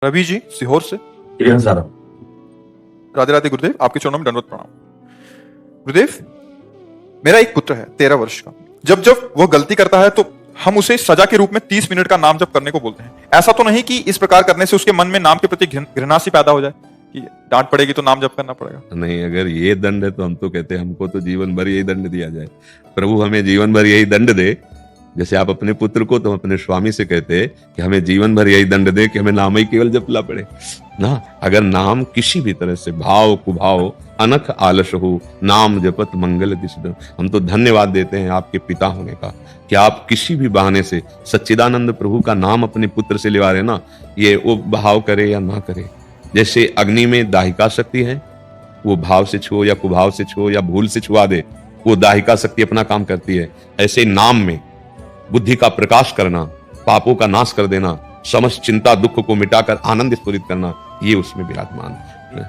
रवि जी सीहोर से। राधे राधे गुरुदेव, आपके चरणों में दंडवत प्रणाम। गुरुदेव, मेरा एक पुत्र है 13 वर्ष का। जब जब वह गलती करता है तो हम उसे सजा के रूप में 30 मिनट का नाम जप करने को बोलते हैं। ऐसा तो नहीं कि इस प्रकार करने से उसके मन में नाम के प्रति घृणा सी पैदा हो जाए कि डांट पड़ेगी तो नाम जप करना पड़ेगा? नहीं, अगर ये दंड है तो हम तो कहते हैं हमको तो जीवन भर यही दंड दिया जाए। प्रभु हमें जीवन भर यही दंड दे। जैसे आप अपने पुत्र को तो अपने स्वामी से कहते हैं कि हमें जीवन भर यही दंड दे कि हमें नाम ही केवल जपला पड़े ना। अगर नाम किसी भी तरह से भाव कुभाव अनख आलस हो, नाम जपत मंगल दिशा। हम तो धन्यवाद देते हैं आपके पिता होने का कि आप किसी भी बहाने से सच्चिदानंद प्रभु का नाम अपने पुत्र से लिवा रहे ना। ये वो भाव करे या ना करे, जैसे अग्नि में दाहिका शक्ति है, वो भाव से छुओ या कुभाव से छुओ या भूल से छुआ दे, वो दाहिका शक्ति अपना काम करती है। ऐसे नाम में बुद्धि का प्रकाश करना, पापों का नाश कर देना, समस्त चिंता दुख को मिटाकर आनंद स्फुरित करना, ये उसमें विराजमान है।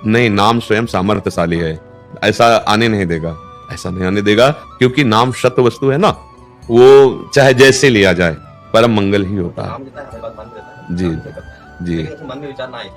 नहीं, नाम स्वयं सामर्थ्यशाली है, ऐसा आने नहीं देगा, ऐसा नहीं आने देगा, क्योंकि नाम सत्य वस्तु है ना। वो चाहे जैसे लिया जाए परम मंगल ही होता है। जी जी, मन में विचार ना आए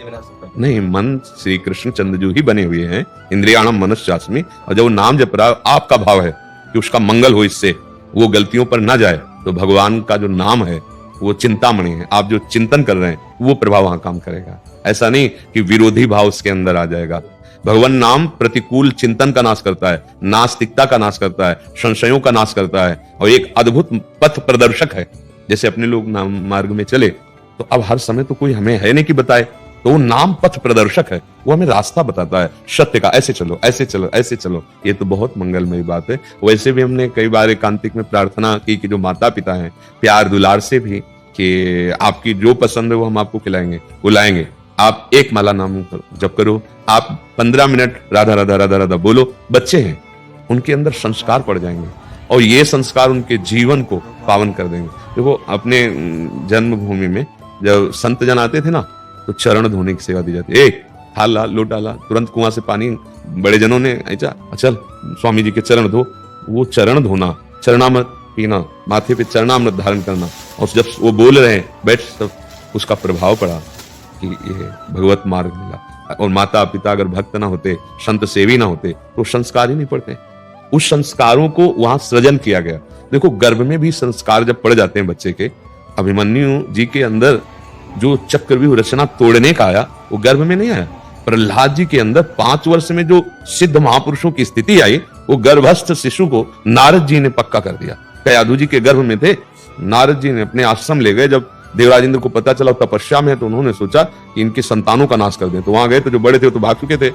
नहीं, मन श्री कृष्ण चंद्रजू ही बने हुए हैं, इंद्रियाणम मनश्चास्मि। और जब वो नाम जप रहा, आपका भाव है कि उसका मंगल हो, इससे वो गलतियों पर ना जाए, तो भगवान का जो नाम है वो चिंतामणि है। आप जो चिंतन कर रहे हैं वो प्रभाव वहां काम करेगा। ऐसा नहीं कि विरोधी भाव उसके अंदर आ जाएगा। भगवान नाम प्रतिकूल चिंतन का नाश करता है, नास्तिकता का नाश करता है, संशयों का नाश करता है, और एक अद्भुत पथ प्रदर्शक है। जैसे अपने लोग नाम मार्ग में चले तो अब हर समय तो कोई हमें है नहीं कि बताए, तो वो नाम पथ प्रदर्शक है, वो हमें रास्ता बताता है सत्य का। ऐसे चलो, ऐसे चलो, ऐसे चलो। ये तो बहुत मंगलमय बात है। वैसे भी हमने कई बार एकांतिक में प्रार्थना की कि जो माता पिता हैं, प्यार दुलार से भी कि आपकी जो पसंद है वो हम आपको खिलाएंगे, बुलाएंगे। आप एक माला नाम जप करो, आप 15 मिनट राधा राधा राधा राधा बोलो। बच्चे हैं, उनके अंदर संस्कार पड़ जाएंगे और ये संस्कार उनके जीवन को पावन कर देंगे। देखो, अपने जन्मभूमि में जब संत जन आते थे ना, तो चरण धोने की सेवा दी जाती है। थाल ला, लोटा ला, तुरंत कुआं से पानी, बड़े जनों ने ऐसा, चल स्वामी जी के चरण धो। वो चरण धोना, चरणामृत पीना, माथे पे चरणामृत धारण करना, और जब वो बोल रहे हैं बैठ, तब उसका प्रभाव पड़ा कि ये भगवत मार्ग मिला। और माता पिता अगर भक्त ना होते, संत सेवी ना होते, तो संस्कार ही नहीं पड़ते। उस संस्कारों को वहां सृजन किया गया। देखो, गर्भ में भी संस्कार जब पड़ जाते हैं बच्चे के, अभिमन्यु जी के अंदर जो चक्रव्यूह रचना तोड़ने का आया, वो गर्भ में नहीं आया। प्रहलाद जी के अंदर 5 वर्ष में जो सिद्ध महापुरुषों की स्थिति आई, वो गर्भस्थ शिशु को नारद जी ने पक्का कर दिया। कयाधु जी के गर्भ में थे, नारद जी ने अपने आश्रम ले गए। जब देवराज इंद्र को पता चला तपस्या में है, तो उन्होंने सोचा कि इनकी संतानों का नाश कर दें। तो वहां गए तो जो बड़े थे वो तो भाग चुके थे।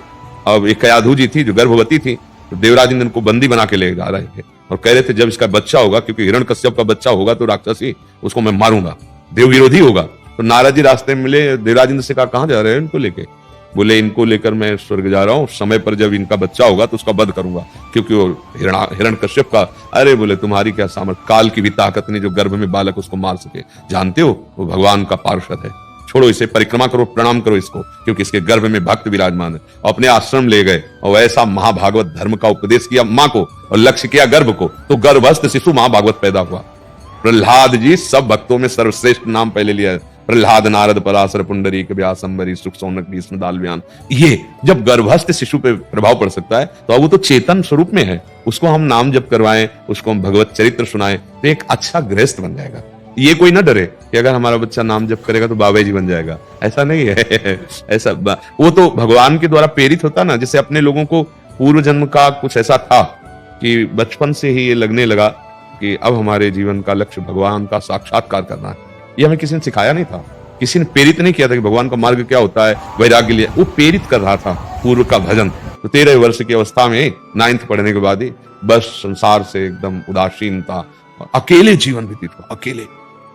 अब एक कयाधु जी थी जो गर्भवती थी, तो देवराज इंद्र को बंदी बना के ले जा रहे थे और कह रहे थे जब इसका बच्चा होगा, क्योंकि हिरण्यकश्यप का बच्चा होगा तो राक्षसी, उसको मैं मारूंगा, देव विरोधी होगा। तो नारद जी रास्ते में मिले, देवराज इंद्र से कहा कहां जा रहे हैं इनको लेके? बोले इनको लेकर मैं स्वर्ग जा रहा हूँ, समय पर जब इनका बच्चा होगा तो उसका वध करूंगा, क्योंकि वो हिरण्यकश्यप का। अरे बोले तुम्हारी क्या सामर्थ्य, काल की भी ताकत नहीं जो गर्भ में बालक उसको मार सके। जानते हो वो भगवान का पार्षद है, छोड़ो इसे, परिक्रमा करो, प्रणाम करो इसको, क्योंकि इसके गर्भ में भक्त विराजमान है। और अपने आश्रम ले गए और ऐसा महाभागवत धर्म का उपदेश किया मां को, और लक्ष्य किया गर्भ को, तो गर्भस्थ शिशु महाभागवत पैदा हुआ। प्रहलाद जी सब भक्तों में सर्वश्रेष्ठ नाम पहले लिया है। प्रहलाद, नारद, पराशर, पुंडरीक, व्यास, अंबरीश, शुक, शौनक, भीष्म, दालव्यान। ये जब गर्भस्थ शिशु पे प्रभाव पड़ सकता है, तो अब वो तो चेतन स्वरूप में है, उसको हम नाम जप करवाएं, उसको हम भगवत चरित्र सुनाएं, तो एक अच्छा गृहस्थ बन जाएगा। ये कोई ना डरे कि अगर हमारा बच्चा नाम जप करेगा तो बाबा जी बन जाएगा, ऐसा नहीं है। ऐसा वो तो भगवान के द्वारा प्रेरित होता ना। जैसे अपने लोगों को पूर्व जन्म का कुछ ऐसा था कि बचपन से ही ये लगने लगा कि अब हमारे जीवन का लक्ष्य भगवान का साक्षात्कार करना है। ये हमें किसी ने सिखाया नहीं था, किसी ने प्रेरित नहीं किया था कि भगवान का मार्ग क्या होता है, वैराग्य लिए। वो प्रेरित कर रहा था पूर्व का भजन। तो 13 वर्ष की अवस्था में 9th पढ़ने के बाद ही बस संसार से एकदम उदासीनता, अकेले जीवन व्यतीत हुआ। अकेले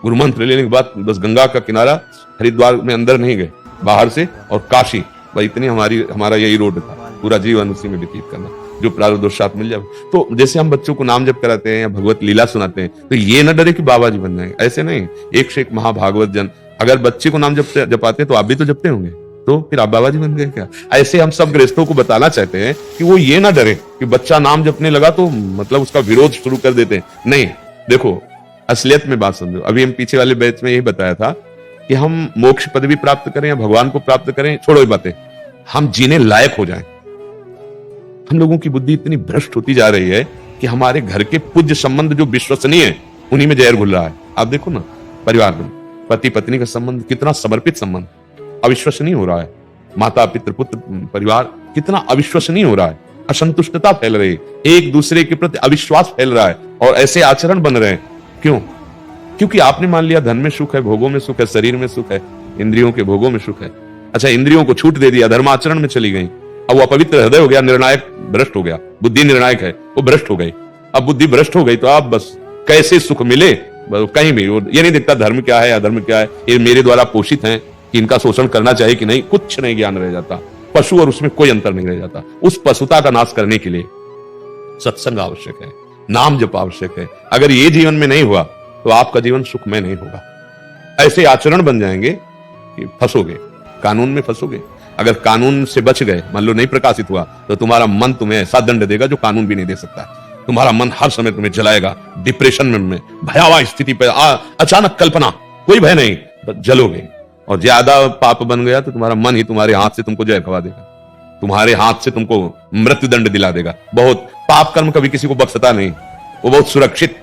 गुरु मंत्र लेने के बाद बस गंगा का किनारा, हरिद्वार में अंदर नहीं गए, बाहर से, और काशी, भाई इतनी हमारा यही रोड था, पूरा जीवन उसी में व्यतीत करना, जो प्रारब्ध मिल जाए। तो जैसे हम बच्चों को नाम जप कराते हैं या भगवत लीला सुनाते हैं, तो ये न डरे कि बाबा जी बन जाएंगे, ऐसे नहीं। एक से एक महाभागवत जन, अगर बच्चे को नाम जपाते तो आप भी तो जपते होंगे, तो फिर आप बाबा जी बन गए क्या? ऐसे हम सब गृहस्थों को बताना चाहते हैं कि वो ये ना डरे कि बच्चा नाम जपने लगा तो मतलब उसका विरोध शुरू कर देते हैं। नहीं, देखो असलियत में बात समझो। अभी हम पीछे वाले बैच में यही बताया था कि हम मोक्ष पदवी प्राप्त करें या भगवान को प्राप्त करें, छोड़ो ये बातें, हम जीने लायक हो जाएं। हम लोगों की बुद्धि इतनी भ्रष्ट होती जा रही है कि हमारे घर के पूज्य संबंध जो विश्वसनीय है उन्हीं में जहर घुल रहा है। आप देखो ना, परिवार में पति पत्नी का संबंध कितना समर्पित संबंध अविश्वसनीय हो रहा है। माता पितृ पुत्र परिवार कितना अविश्वसनीय हो रहा है। असंतुष्टता फैल रही है, एक दूसरे के प्रति अविश्वास फैल रहा है और ऐसे आचरण बन रहे हैं। क्यों? क्योंकि आपने मान लिया धन में सुख है, भोगों में सुख है, शरीर में सुख है, इंद्रियों के भोगों में सुख है। अच्छा, इंद्रियों को छूट दे दिया, धर्माचरण में चली गई, अब वो अपवित्र हृदय हो गया, निर्णायक भ्रष्ट हो गया। बुद्धि निर्णायक है, वो भ्रष्ट हो गई। अब बुद्धि भ्रष्ट हो गई तो आप बस कैसे सुख मिले कहीं भी ये नहीं दिखता, धर्म क्या है अधर्म क्या है, ये मेरे द्वारा पोषित हैं कि इनका शोषण करना चाहिए कि नहीं, कुछ नहीं ज्ञान रह जाता। पशु और उसमें कोई अंतर नहीं रह जाता। उस पशुता का नाश करने के लिए सत्संग आवश्यक है, नाम जप आवश्यक है। अगर ये जीवन में नहीं हुआ तो आपका जीवन सुखमय नहीं होगा। ऐसे आचरण बन जाएंगे कि फंसोगे, कानून में फंसोगे। अगर कानून से बच गए, मान लो नहीं प्रकाशित हुआ, तो तुम्हारा मन तुम्हें ऐसा दंड देगा जो कानून भी नहीं दे सकता। तुम्हारा मन हर समय तुम्हें जलाएगा, डिप्रेशन में भयावह स्थिति पर अचानक कल्पना, कोई भय नहीं, बस जलोगे। और ज्यादा पाप बन गया तो तुम्हारा मन ही तुम्हारे हाथ से तुमको जहर खवा देगा, तुम्हारे हाथ से तुमको मृत्यु दंड दिला देगा। बहुत पाप कर्म कभी किसी को बख्शता नहीं, वो बहुत सुरक्षित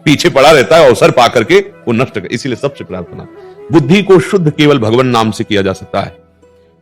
पीछे पड़ा रहता है, अवसर पा करके वो नष्ट कर। इसीलिए सबसे प्रार्थना, बुद्धि को शुद्ध केवल भगवान नाम से किया जा सकता है।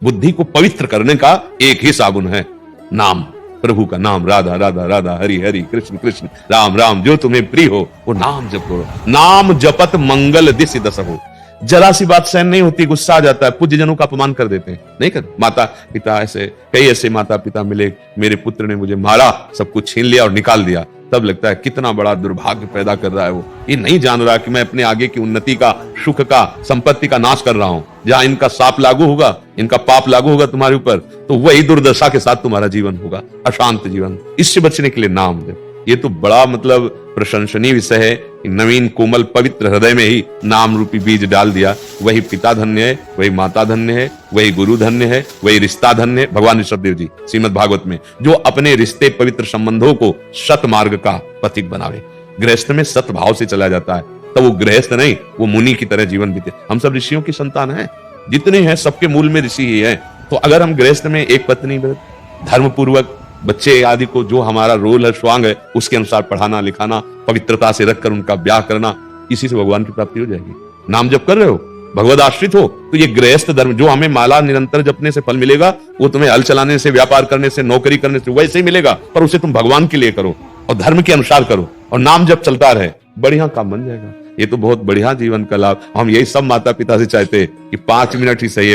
बुद्धि को पवित्र करने का एक ही साबुन है, नाम, प्रभु का नाम। राधा राधा राधा, हरि हरि, कृष्ण कृष्ण, राम राम, जो तुम्हें प्रिय हो वो नाम जप करो। नाम जपत मंगल दिस दस हो। जरा सी बात सहन नहीं होती, गुस्सा आ जाता है, पूज्य जनों का अपमान कर देते हैं, नहीं कर। माता पिता ऐसे, कई ऐसे माता पिता मिले, मेरे पुत्र ने मुझे मारा, सब कुछ छीन लिया और निकाल दिया। तब लगता है कितना बड़ा दुर्भाग्य पैदा कर रहा है वो। ये नहीं जान रहा कि मैं अपने आगे की उन्नति का, सुख का, संपत्ति का नाश कर रहा हूं। जहां इनका शाप लागू होगा, इनका पाप लागू होगा तुम्हारे ऊपर, तो वही दुर्दशा के साथ तुम्हारा जीवन होगा, अशांत जीवन। इससे बचने के लिए नाम दे। ये तो बड़ा मतलब प्रशंसनीय विषय है। नवीन कोमल पवित्र हृदय में ही नाम रूपी बीज डाल दिया। वही पिता धन्य है, वही माता धन्य है, वही गुरु धन्य है, वही रिश्ता धन्य है। भगवान ऋषभदेव जी श्रीमद् भागवत में, जो अपने रिश्ते पवित्र संबंधों को सत मार्ग का प्रतीक बनावे। गृहस्थ में सत भाव से चला जाता है, तब वो गृहस्थ नहीं, वो मुनि की तरह जीवन बीते। हम सब ऋषियों की संतान हैं, जितने हैं सबके मूल में ऋषि ही हैं। तो अगर हम गृहस्थ में एक पत्नी धर्म पूर्वक बच्चे आदि को, जो हमारा रोल है, स्वांग है, उसके अनुसार पढ़ाना लिखाना, पवित्रता से रखकर उनका ब्याह करना, इसी से भगवान की प्राप्ति हो जाएगी। नाम जप कर रहे हो, भगवद आश्रित हो, तो ये गृहस्थ धर्म, जो हमें माला निरंतर जपने से फल मिलेगा, वो तुम्हें हल चलाने से, व्यापार करने से, नौकरी करने से वैसे ही मिलेगा, पर उसे तुम भगवान के लिए करो और धर्म के अनुसार करो और नाम जप चलता रहे, बढ़िया काम बन जाएगा। ये तो बहुत बढ़िया जीवन का लाभ। हम यही सब माता पिता से चाहते हैं कि 5 मिनट ही सही,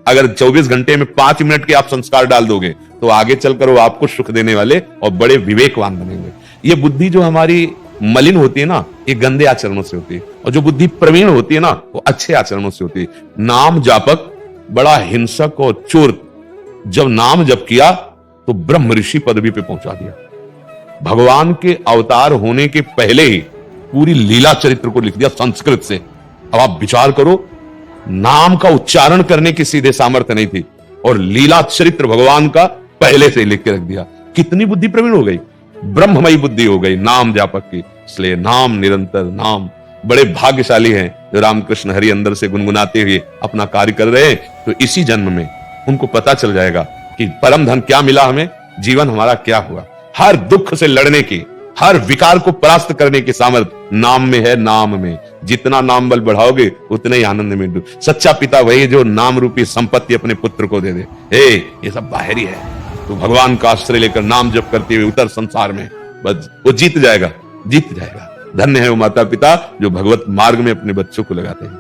अगर 24 घंटे में 5 मिनट के आप संस्कार डाल दोगे तो आगे चलकर वो आपको सुख देने वाले और बड़े विवेकवान बनेंगे। ये बुद्धि जो हमारी मलिन होती है ना, ये गंदे आचरणों से होती है, और जो बुद्धि प्रवीण होती है ना, वो अच्छे आचरणों से होती है। नाम जापक बड़ा हिंसक और चोर, जब नाम जप किया तो ब्रह्म ऋषि पदवी पे पहुंचा दिया। भगवान के अवतार होने के पहले ही पूरी लीला चरित्र को लिख दिया संस्कृत से। अब आप विचार करो, नाम का उच्चारण करने की सीधे सामर्थ्य नहीं थी और लीला चरित्र भगवान का पहले से लिख के रख दिया। कितनी बुद्धि प्रवीण हो गई, ब्रह्ममयी बुद्धि हो गई नाम जापक की। इसलिए नाम, निरंतर नाम। बड़े भाग्यशाली हैं जो रामकृष्ण हरि अंदर से गुनगुनाते हुए अपना कार्य कर रहे हैं। तो इसी जन्म में उनको पता चल जाएगा कि परम धन क्या मिला हमें, जीवन हमारा क्या हुआ। हर दुख से लड़ने की, हर विकार को परास्त करने की सामर्थ्य नाम में है। नाम में जितना नाम बल बढ़ाओगे उतने ही आनंद में डूब। सच्चा पिता वही जो नाम रूपी संपत्ति अपने पुत्र को दे दे। ये सब बाहरी है, तो भगवान का आश्रय लेकर नाम जप करते हुए उतर संसार में, बस वो जीत जाएगा, जीत जाएगा। धन्य है वो माता पिता जो भगवत मार्ग में अपने बच्चों को लगाते हैं।